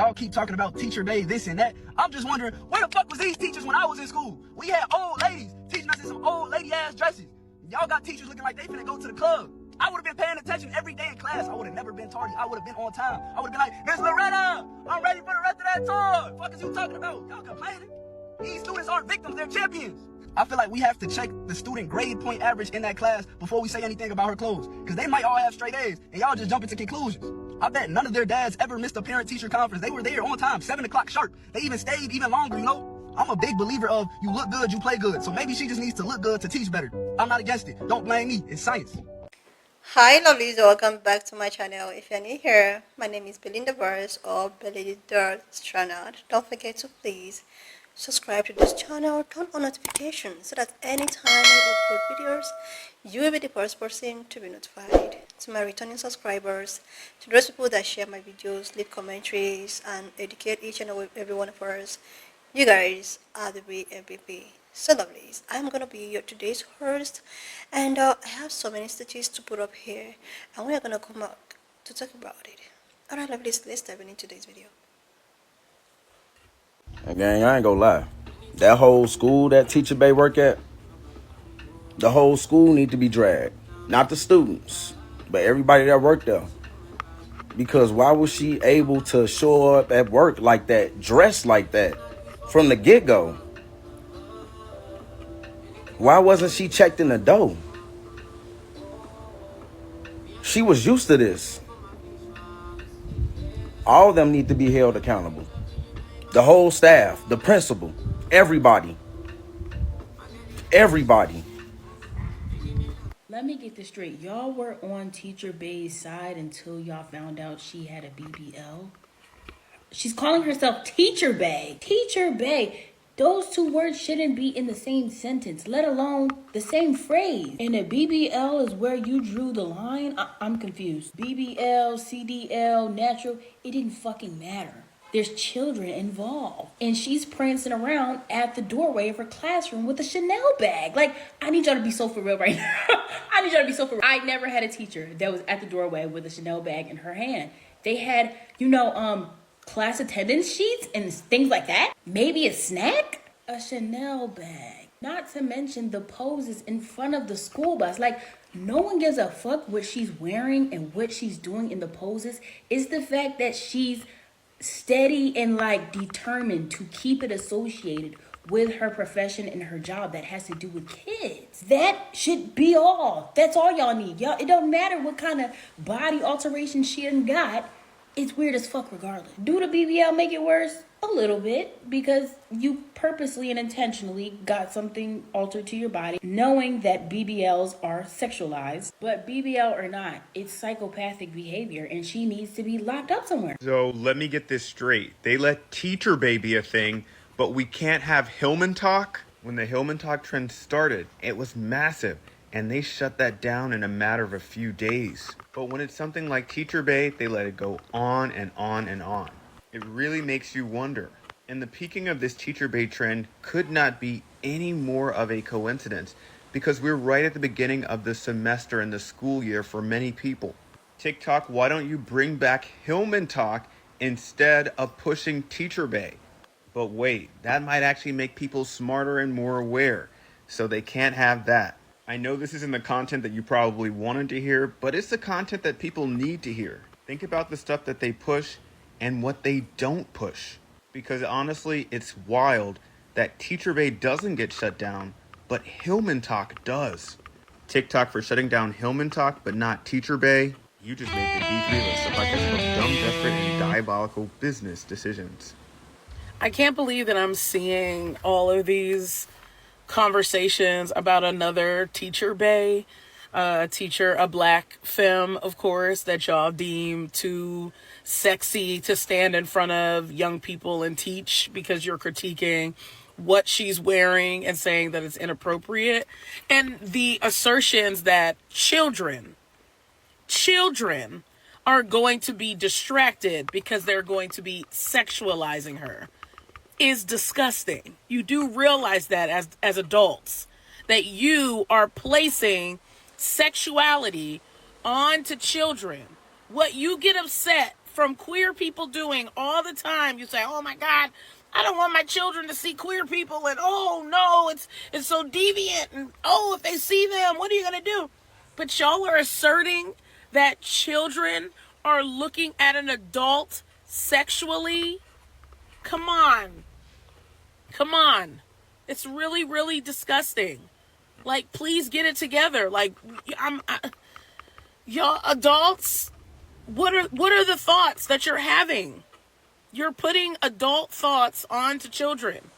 Y'all keep talking about teacher day, this and that. I'm just wondering, where the fuck was these teachers when I was in school? We had old ladies teaching us in some old lady ass dresses. Y'all got teachers looking like they finna go to the club. I would have been paying attention every day in class. I would have never been tardy. I would have been on time. I would have been like, Miss Loretta, I'm ready for the rest of that tour. Fuck is you talking about? Y'all complaining? These students aren't victims, they're champions. I feel like we have to check the student grade point average in that class before we say anything about her clothes. Because they might all have straight A's and y'all just jump into conclusions. I bet none of their dads ever missed a parent-teacher conference. They were there on time, 7 o'clock sharp. They even stayed even longer, you know? I'm a big believer of you look good, you play good. So maybe she just needs to look good to teach better. I'm not against it. Don't blame me. It's science. Hi lovelies, welcome back to my channel. If you're new here, my name is Belinda Burris or Belly Strana. Don't forget to please subscribe to this channel, turn on notifications so that anytime I upload videos, you will be the first person to be notified. To my returning subscribers, to those people that share my videos, leave commentaries, and educate each and every one of us, you guys are the real MVP. So lovelies, I'm gonna be your today's host, and I have so many statistics to put up here, and we are gonna come out to talk about it. Alright lovelies, let's dive into today's video. And gang, I ain't gonna lie. That whole school that Teacher Bay work at, the whole school need to be dragged. Not the students, but everybody that worked there. Because why was she able to show up at work like that, dressed like that, from the get-go? Why wasn't she checked in the door? She was used to this. All of them need to be held accountable. The whole staff, the principal, everybody. Everybody. Let me get this straight. Y'all were on Teacher Bay's side until y'all found out she had a BBL. She's calling herself Teacher Bay. Teacher Bay. Those two words shouldn't be in the same sentence, let alone the same phrase. And a BBL is where you drew the line? I'm confused. BBL, CDL, natural, it didn't fucking matter. There's children involved. And she's prancing around at the doorway of her classroom with a Chanel bag. Like, I need y'all to be so for real right now. I need y'all to be so for real. I never had a teacher that was at the doorway with a Chanel bag in her hand. They had, class attendance sheets and things like that. Maybe a snack? A Chanel bag. Not to mention the poses in front of the school bus. Like, no one gives a fuck what she's wearing and what she's doing in the poses. It's the fact that she's steady and determined to keep it associated with her profession and her job that has to do with kids. That should be all. That's all y'all need. Y'all, it don't matter what kind of body alteration she done got. It's weird as fuck regardless. Do the BBL make it worse? A little bit, because you purposely and intentionally got something altered to your body, knowing that BBLs are sexualized. But BBL or not, it's psychopathic behavior, and she needs to be locked up somewhere. So let me get this straight. They let Teacher Bay be a thing, but we can't have Hillman Talk? When the Hillman Talk trend started, it was massive, and they shut that down in a matter of a few days. But when it's something like Teacher Bay, they let it go on and on and on. It really makes you wonder. And the peaking of this Teacher Bay trend could not be any more of a coincidence, because we're right at the beginning of the semester and the school year for many people. TikTok, why don't you bring back Hillman Talk instead of pushing Teacher Bay? But wait, that might actually make people smarter and more aware, so they can't have that. I know this isn't the content that you probably wanted to hear, but it's the content that people need to hear. Think about the stuff that they push and what they don't push. Because honestly, it's wild that Teacher Bay doesn't get shut down, but Hillman Talk does. TikTok for shutting down Hillman Talk, but not Teacher Bay. You just made the D3 list of buckets of dumb, desperate, and diabolical business decisions. I can't believe that I'm seeing all of these conversations about another Teacher Bay, a black femme, of course, that y'all deem too sexy to stand in front of young people and teach because you're critiquing what she's wearing and saying that it's inappropriate. And the assertions that children are going to be distracted because they're going to be sexualizing her is disgusting. You do realize that as adults, that you are placing sexuality onto children. What you get upset from queer people doing all the time. You say, oh my God, I don't want my children to see queer people, and oh no, it's so deviant, and oh, if they see them, what are you gonna do? But y'all are asserting that children are looking at an adult sexually. Come on. It's really, really disgusting. Like, please get it together. Like, y'all adults, what are the thoughts that you're having? You're putting adult thoughts onto children.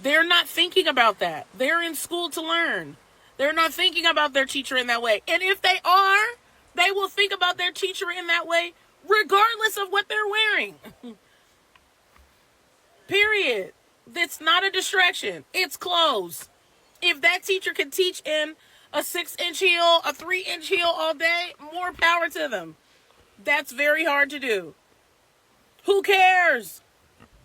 They're not thinking about that. They're in school to learn. They're not thinking about their teacher in that way. And if they are, they will think about their teacher in that way regardless of what they're wearing. Period. It's not a distraction. It's clothes. If that teacher can teach in a 6-inch heel, a 3-inch heel all day, more power to them. That's very hard to do. Who cares?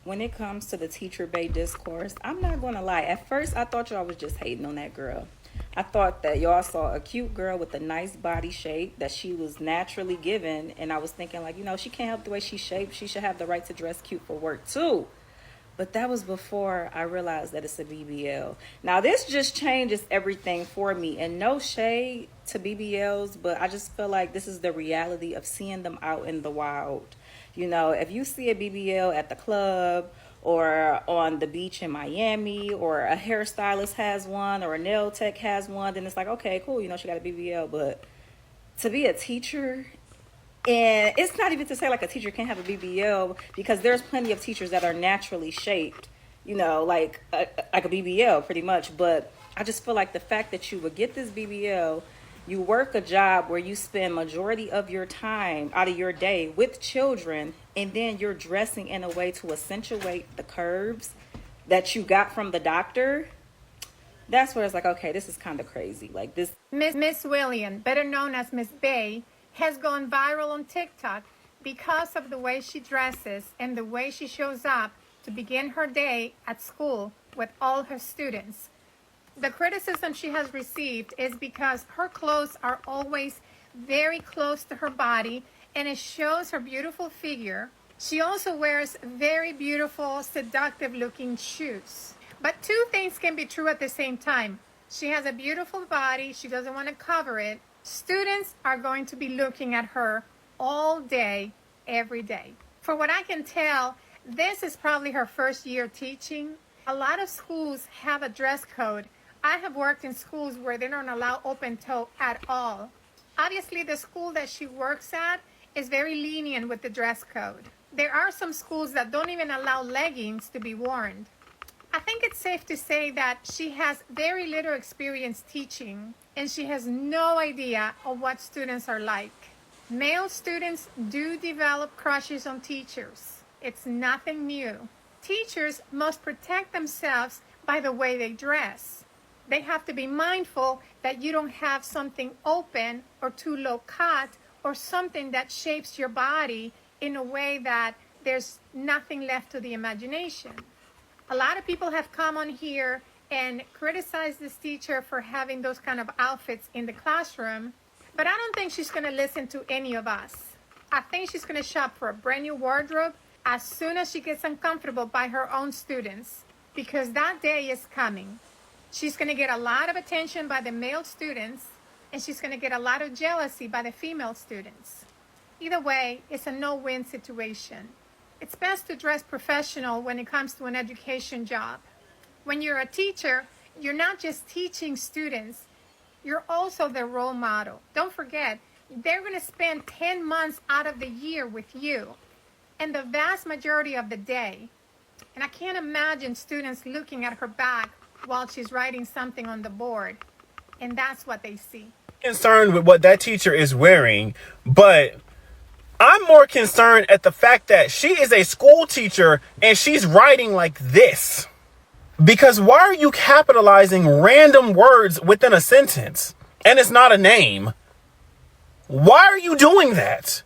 When it comes to the teacher bay discourse, I'm not going to lie. At first, I thought y'all was just hating on that girl. I thought that y'all saw a cute girl with a nice body shape that she was naturally given. And I was thinking, like, she can't help the way she's shaped. She should have the right to dress cute for work, too. But that was before I realized that it's a BBL. Now, this just changes everything for me. And no shade to BBLs, but I just feel like this is the reality of seeing them out in the wild. If you see a BBL at the club or on the beach in Miami, or a hairstylist has one or a nail tech has one, then it's like, okay, cool, she got a BBL. But to be a teacher, and it's not even to say like a teacher can't have a BBL, because there's plenty of teachers that are naturally shaped, like a BBL pretty much. But I just feel like the fact that you would get this BBL, you work a job where you spend majority of your time out of your day with children, and then you're dressing in a way to accentuate the curves that you got from the doctor. That's where it's like, okay, this is kind of crazy. Like this. Miss William, better known as Miss Bay, has gone viral on TikTok because of the way she dresses and the way she shows up to begin her day at school with all her students. The criticism she has received is because her clothes are always very close to her body, and it shows her beautiful figure. She also wears very beautiful, seductive looking shoes. But two things can be true at the same time. She has a beautiful body. She doesn't want to cover it. Students are going to be looking at her all day, every day. For what I can tell, this is probably her first year teaching. A lot of schools have a dress code. I have worked in schools where they don't allow open toe at all. Obviously, the school that she works at is very lenient with the dress code. There are some schools that don't even allow leggings to be worn. I think it's safe to say that she has very little experience teaching, and she has no idea of what students are like. Male students do develop crushes on teachers. It's nothing new. Teachers must protect themselves by the way they dress. They have to be mindful that you don't have something open or too low cut, or something that shapes your body in a way that there's nothing left to the imagination. A lot of people have come on here and criticized this teacher for having those kind of outfits in the classroom, but I don't think she's going to listen to any of us. I think she's going to shop for a brand new wardrobe as soon as she gets uncomfortable by her own students, because that day is coming. She's going to get a lot of attention by the male students, and she's going to get a lot of jealousy by the female students. Either way, it's a no-win situation. It's best to dress professional when it comes to an education job. When you're a teacher, you're not just teaching students, you're also their role model. Don't forget, they're going to spend 10 months out of the year with you, and the vast majority of the day. And I can't imagine students looking at her back while she's writing something on the board, and that's what they see. Concerned with what that teacher is wearing, but I'm more concerned at the fact that she is a school teacher and she's writing like this. Because why are you capitalizing random words within a sentence and it's not a name? Why are you doing that?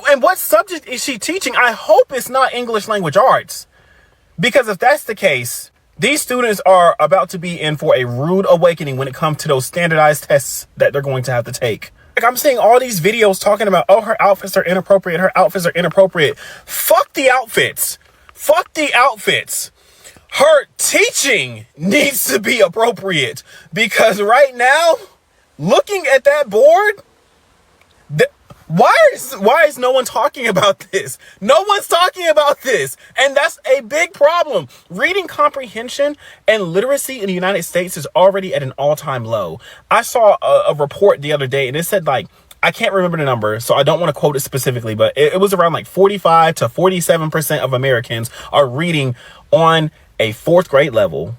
And what subject is she teaching? I hope it's not English language arts, because if that's the case, these students are about to be in for a rude awakening when it comes to those standardized tests that they're going to have to take. Like, I'm seeing all these videos talking about, oh, her outfits are inappropriate. Her outfits are inappropriate. Fuck the outfits. Fuck the outfits. Her teaching needs to be appropriate, because right now, looking at that board, why is no one talking about this? No one's talking about this. And that's a big problem. Reading comprehension and literacy in the United States is already at an all-time low. I saw a report the other day, and it said, like, I can't remember the number, so I don't want to quote it specifically, but it was around like 45 to 47% of Americans are reading on a 4th grade level.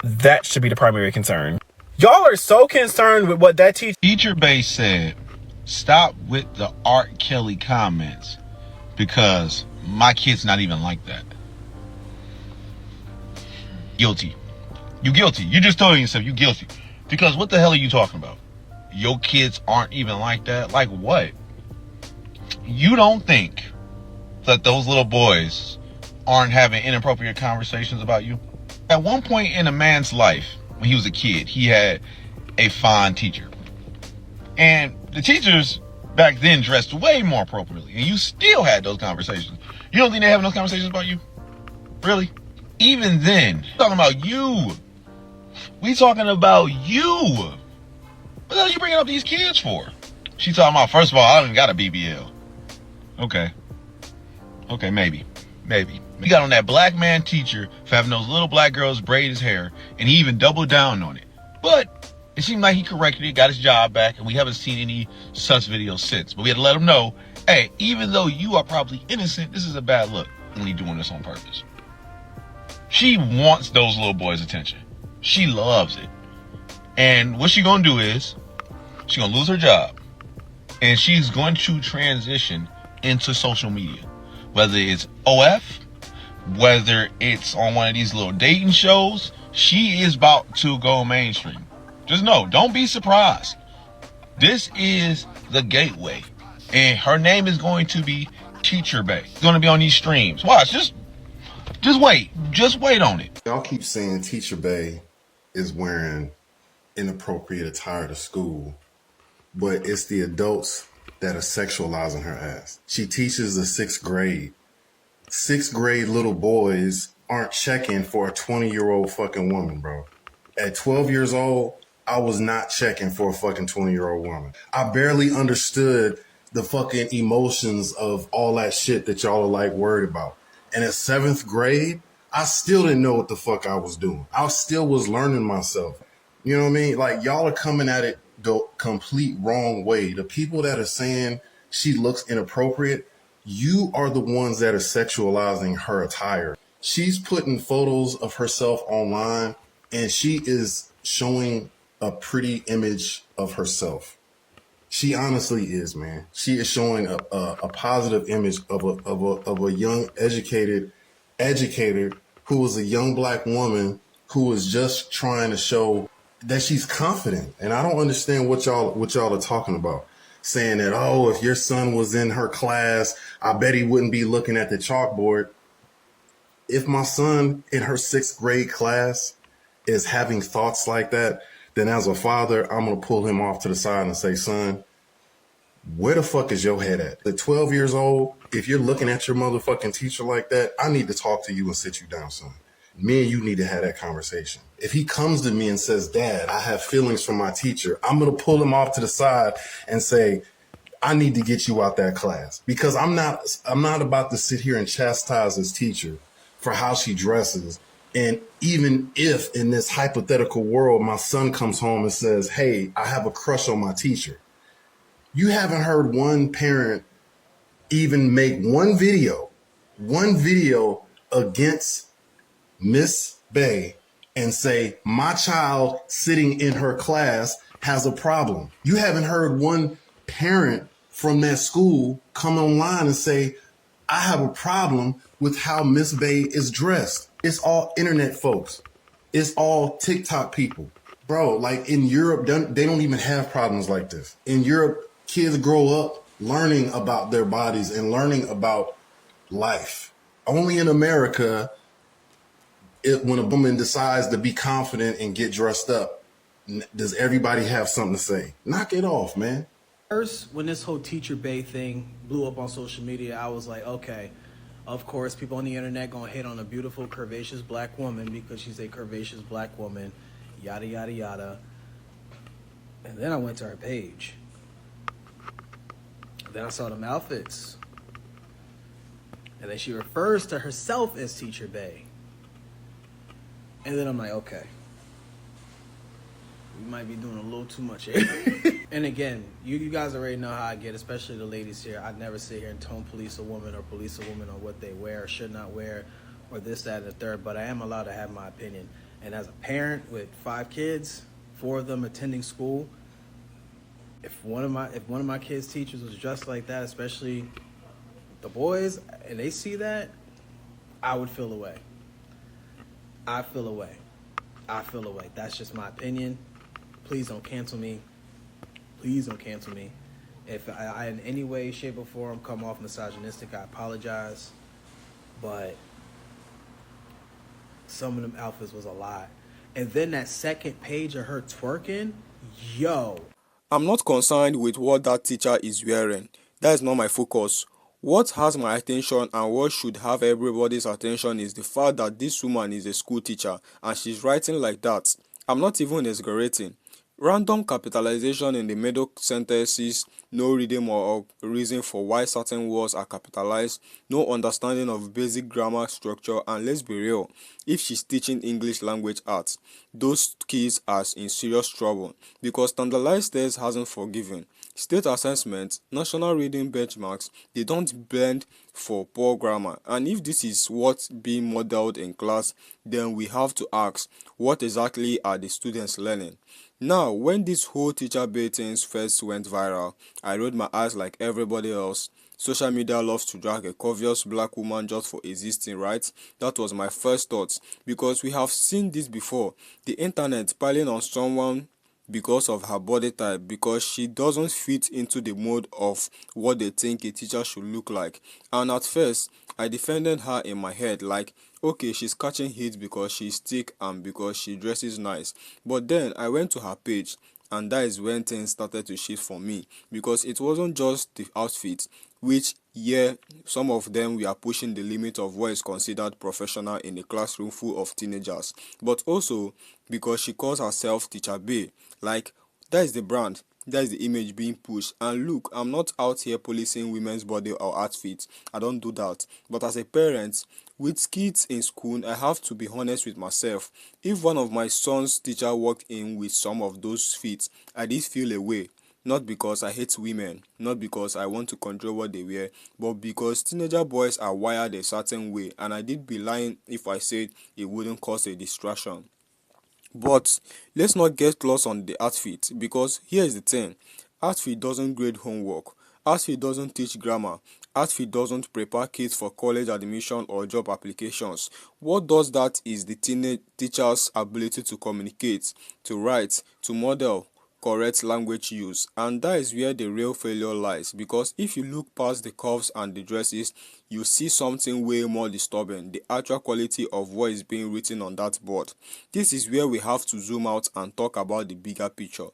That should be the primary concern. Y'all are so concerned with what that Teacher Bay said, stop with the Art Kelly comments, because my kid's not even like that. Guilty. You guilty. You just told yourself you guilty. Because what the hell are you talking about? Your kids aren't even like that? Like what? You don't think that those little boys aren't having inappropriate conversations about you? At one point in a man's life, when he was a kid, he had a fine teacher. And the teachers back then dressed way more appropriately. And you still had those conversations. You don't think they're having those conversations about you? Really? Even then, talking about you. We talking about you. What the hell are you bringing up these kids for? She talking about, first of all, I done got a BBL. Okay, maybe. He got on that black man teacher for having those little black girls braid his hair, and he even doubled down on it. But it seemed like he corrected it, got his job back, and we haven't seen any such videos since. But we had to let him know, hey, even though you are probably innocent, this is a bad look when you're doing this on purpose. She wants those little boys' attention. She loves it. And what she's going to do is, she's going to lose her job, and she's going to transition into social media. Whether it's OF, whether it's on one of these little dating shows, she is about to go mainstream. Just know, don't be surprised. This is the gateway. And her name is going to be Teacher Bay. It's going to be on these streams. Watch, just wait. Just wait on it. Y'all keep saying Teacher Bay is wearing inappropriate attire to school, but it's the adults that are sexualizing her ass. She teaches the 6th grade. 6th grade little boys aren't checking for a 20-year-old fucking woman, bro. At 12 years old, I was not checking for a fucking 20-year-old woman. I barely understood the fucking emotions of all that shit that y'all are like worried about. And at 7th grade, I still didn't know what the fuck I was doing. I still was learning myself. You know what I mean? Like, y'all are coming at it the complete wrong way. The people that are saying she looks inappropriate, you are the ones that are sexualizing her attire. She's putting photos of herself online, and she is showing a pretty image of herself. She honestly is, man. She is showing a positive image of a young educator who is a young black woman who is just trying to show that she's confident. And I don't understand what y'all are talking about. Saying that, oh, if your son was in her class, I bet he wouldn't be looking at the chalkboard. If my son in her 6th grade class is having thoughts like that, then as a father, I'm going to pull him off to the side and say, son, where the fuck is your head at? At 12 years old, if you're looking at your motherfucking teacher like that, I need to talk to you and sit you down, son. Me and you need to have that conversation. If he comes to me and says, Dad, I have feelings for my teacher, I'm going to pull him off to the side and say, I need to get you out that class, because I'm not about to sit here and chastise this teacher for how she dresses. And even if in this hypothetical world, my son comes home and says, hey, I have a crush on my teacher. You haven't heard one parent even make one video against Miss Bay and say, my child sitting in her class has a problem. You haven't heard one parent from that school come online and say, I have a problem with how Miss Bay is dressed. It's all internet folks. It's all TikTok people. Bro, like in Europe, they don't even have problems like this. In Europe, kids grow up learning about their bodies and learning about life. Only in America, when a woman decides to be confident and get dressed up, Does everybody have something to say? Knock it off, man. First, when this whole Teacher Bay thing blew up on social media, I was like, okay, of course, people on the internet gonna hate on a beautiful, curvaceous black woman because she's a curvaceous black woman, yada, yada, yada. And then I went to her page. Then I saw them outfits. And then she refers to herself as Teacher Bay. And then I'm like, okay, we might be doing a little too much here. And again, you guys already know how I get, especially the ladies here. I'd never sit here and tone police a woman or police a woman on what they wear or should not wear or this, that, and the third, but I am allowed to have my opinion. And as a parent with 5 kids, 4 of them attending school, if one of my kids' teachers was dressed like that, especially the boys, and they see that, I would feel away. I feel away. That's just my opinion. Please don't cancel me. Please don't cancel me. If I in any way, shape, or form come off misogynistic, I apologize. But some of them outfits was a lot. And then that second page of her twerking, yo. I'm not concerned with what that teacher is wearing. That is not my focus. What has my attention and what should have everybody's attention is the fact that this woman is a school teacher and she's writing like that. I'm not even exaggerating. Random capitalization in the middle sentences, no rhythm or reason for why certain words are capitalized, no understanding of basic grammar structure, and let's be real, if she's teaching English language arts, those kids are in serious trouble because standardized tests hasn't forgiven. State assessments, national reading benchmarks, they don't blend for poor grammar. And if this is what's being modeled in class, then we have to ask, what exactly are the students learning? Now, when this whole Teacher Bay thing first went viral, I rolled my eyes like everybody else. Social media loves to drag a covetous black woman just for existing, right? That was my first thought, because we have seen this before. The internet piling on someone because of her body type, because she doesn't fit into the mold of what they think a teacher should look like. And at first, I defended her in my head like, okay, she's catching heat because she's thick and because she dresses nice. But then I went to her page, and that is when things started to shift for me, because it wasn't just the outfit, which, yeah, some of them we are pushing the limit of what is considered professional in a classroom full of teenagers, but also because she calls herself Teacher Bay. Like, that is the brand, that is the image being pushed. And look, I'm not out here policing women's body or outfits, I don't do that. But as a parent with kids in school, I have to be honest with myself. If one of my son's teacher walked in with some of those fits, I did feel a way. Not because I hate women, not because I want to control what they wear, but because teenager boys are wired a certain way, and I did be lying if I said it wouldn't cause a distraction. But let's not get lost on the outfit, because here is the thing. Outfit doesn't grade homework. Outfit doesn't teach grammar. Outfit doesn't prepare kids for college admission or job applications. What does that is the teenage teacher's ability to communicate, to write, to model correct language use. And that is where the real failure lies, because if you look past the curves and the dresses, you see something way more disturbing, the actual quality of what is being written on that board. This is where we have to zoom out and talk about the bigger picture.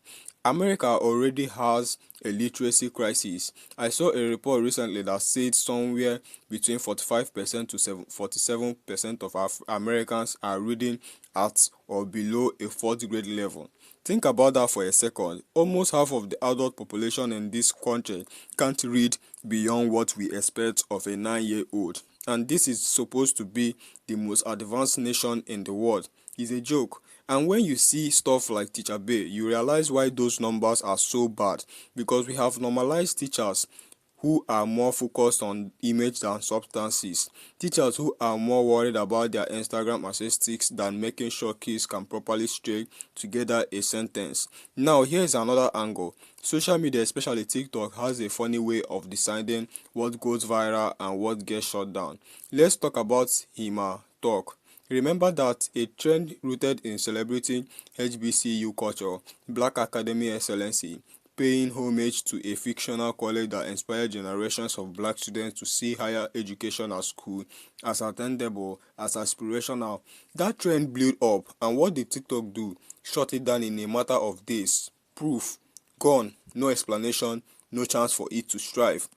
America already has a literacy crisis. I saw a report recently that said somewhere between 45% to 47% of Americans are reading at or below a 4th grade level. Think about that for a second. Almost half of the adult population in this country can't read beyond what we expect of a 9-year-old. And this is supposed to be the most advanced nation in the world. It's a joke. And when you see stuff like Teacher Bay, you realize why those numbers are so bad. Because we have normalized teachers who are more focused on image than substances. Teachers who are more worried about their Instagram aesthetics than making sure kids can properly string together a sentence. Now, here's another angle. Social media, especially TikTok, has a funny way of deciding what goes viral and what gets shut down. Let's talk about Hima Talk. Remember that a trend rooted in celebrating HBCU culture, Black Academy Excellency, paying homage to a fictional college that inspired generations of black students to see higher education at school as attainable, as aspirational. That trend blew up, and what did TikTok do? Shut it down in a matter of days. Proof gone, no explanation, no chance for it to strive.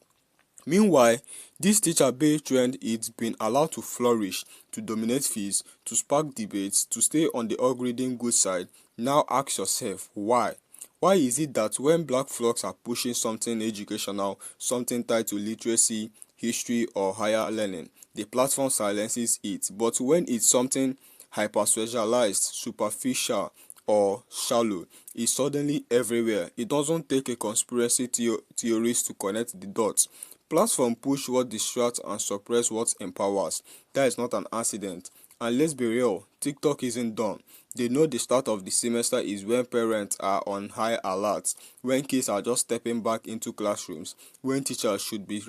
Meanwhile, this teacher bay trend it's been allowed to flourish, to dominate feeds, to spark debates, to stay on the algorithm good side. Now ask yourself, why? Why is it that when black flocks are pushing something educational, something tied to literacy, history, or higher learning, the platform silences it, but when it's something hyper-specialized, superficial, or shallow, it's suddenly everywhere. It doesn't take a conspiracy theorist to connect the dots. Platform push what distracts and suppress what empowers. That is not an accident. And let's be real, TikTok isn't done. They know the start of the semester is when parents are on high alert, when kids are just stepping back into classrooms, when teachers should be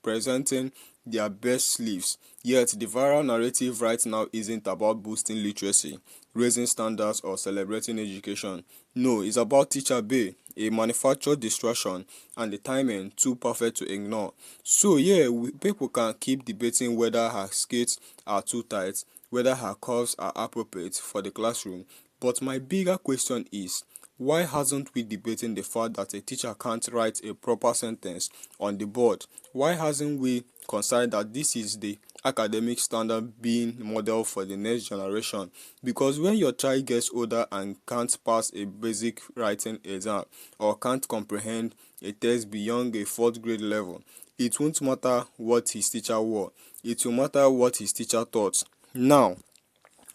presenting their best sleeves. Yet the viral narrative right now isn't about boosting literacy, raising standards, or celebrating education. No, it's about teacher bay, a manufactured distraction, and the timing too perfect to ignore. So yeah, people can keep debating whether her skirts are too tight, whether her curves are appropriate for the classroom. But my bigger question is, why hasn't we debating the fact that a teacher can't write a proper sentence on the board? Why hasn't we considered that this is the academic standard being modeled for the next generation? Because when your child gets older and can't pass a basic writing exam or can't comprehend a text beyond a 4th grade level, it won't matter what his teacher wore. It will matter what his teacher taught. Now,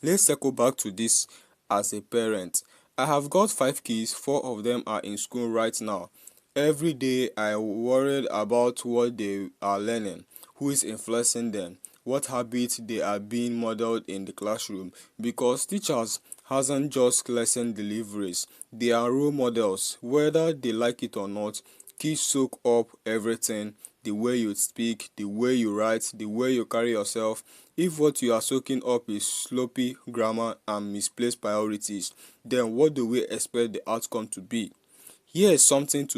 let's circle back to this as a parent. I have got 5 kids, 4 of them are in school right now. Every day I worried about what they are learning, who is influencing them, what habits they are being modeled in the classroom, because teachers hasn't just lesson deliveries, they are role models. Whether they like it or not, kids soak up everything, the way you speak, the way you write, the way you carry yourself. If what you are soaking up is sloppy grammar and misplaced priorities, then what do we expect the outcome to be? Here's something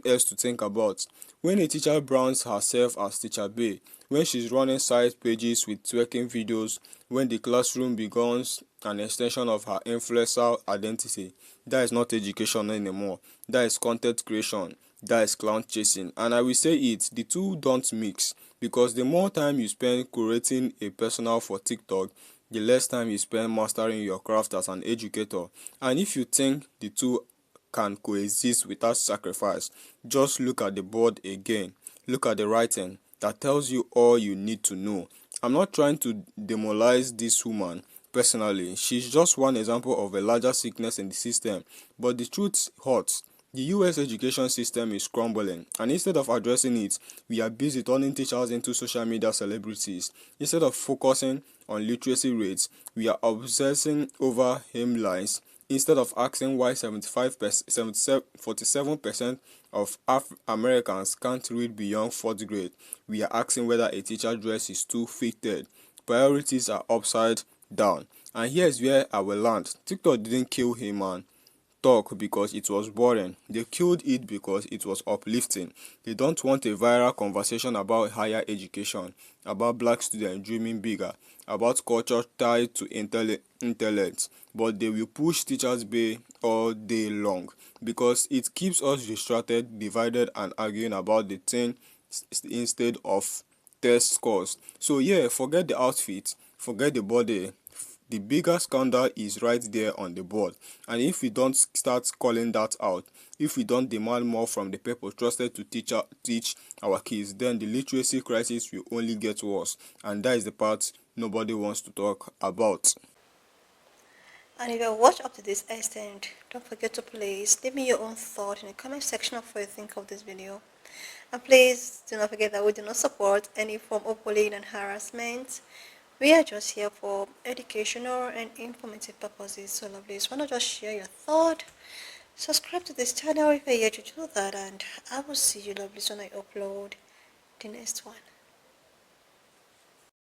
else to think about. When a teacher brands herself as Teacher Bay, when she's running side pages with twerking videos, when the classroom becomes an extension of her influencer identity, that is not education anymore. That is content creation. That is clown chasing. And I will say it, the two don't mix, because the more time you spend curating a personal for TikTok, the less time you spend mastering your craft as an educator. And if you think the two can coexist without sacrifice, just look at the board again. Look at the writing that tells you all you need to know. I'm not trying to demoralize this woman personally. She's just one example of a larger sickness in the system. But the truth hurts. The US education system is crumbling, and instead of addressing it, we are busy turning teachers into social media celebrities. Instead of focusing on literacy rates, we are obsessing over hemlines. Instead of asking why 47% of Americans can't read beyond 4th grade, we are asking whether a teacher dress is too fitted. Priorities are upside down. And here's where I will land. TikTok didn't kill him, man. Talk because it was boring. They killed it because it was uplifting. They don't want a viral conversation about higher education, about black students dreaming bigger, about culture tied to intellect, but they will push teachers bay all day long because it keeps us distracted, divided, and arguing about the thing instead of test scores. So yeah, forget the outfit, forget the body. The bigger scandal is right there on the board, and if we don't start calling that out, if we don't demand more from the people trusted to teach our kids, then the literacy crisis will only get worse, and that is the part nobody wants to talk about. And if you watch up to this extent, don't forget to please leave me your own thought in the comment section of what you think of this video. And please do not forget that we do not support any form of bullying and harassment. We are just here for educational and informative purposes. So lovelies, why not just share your thought? Subscribe to this channel if you're yet to do that, and I will see you lovelies when I upload the next one.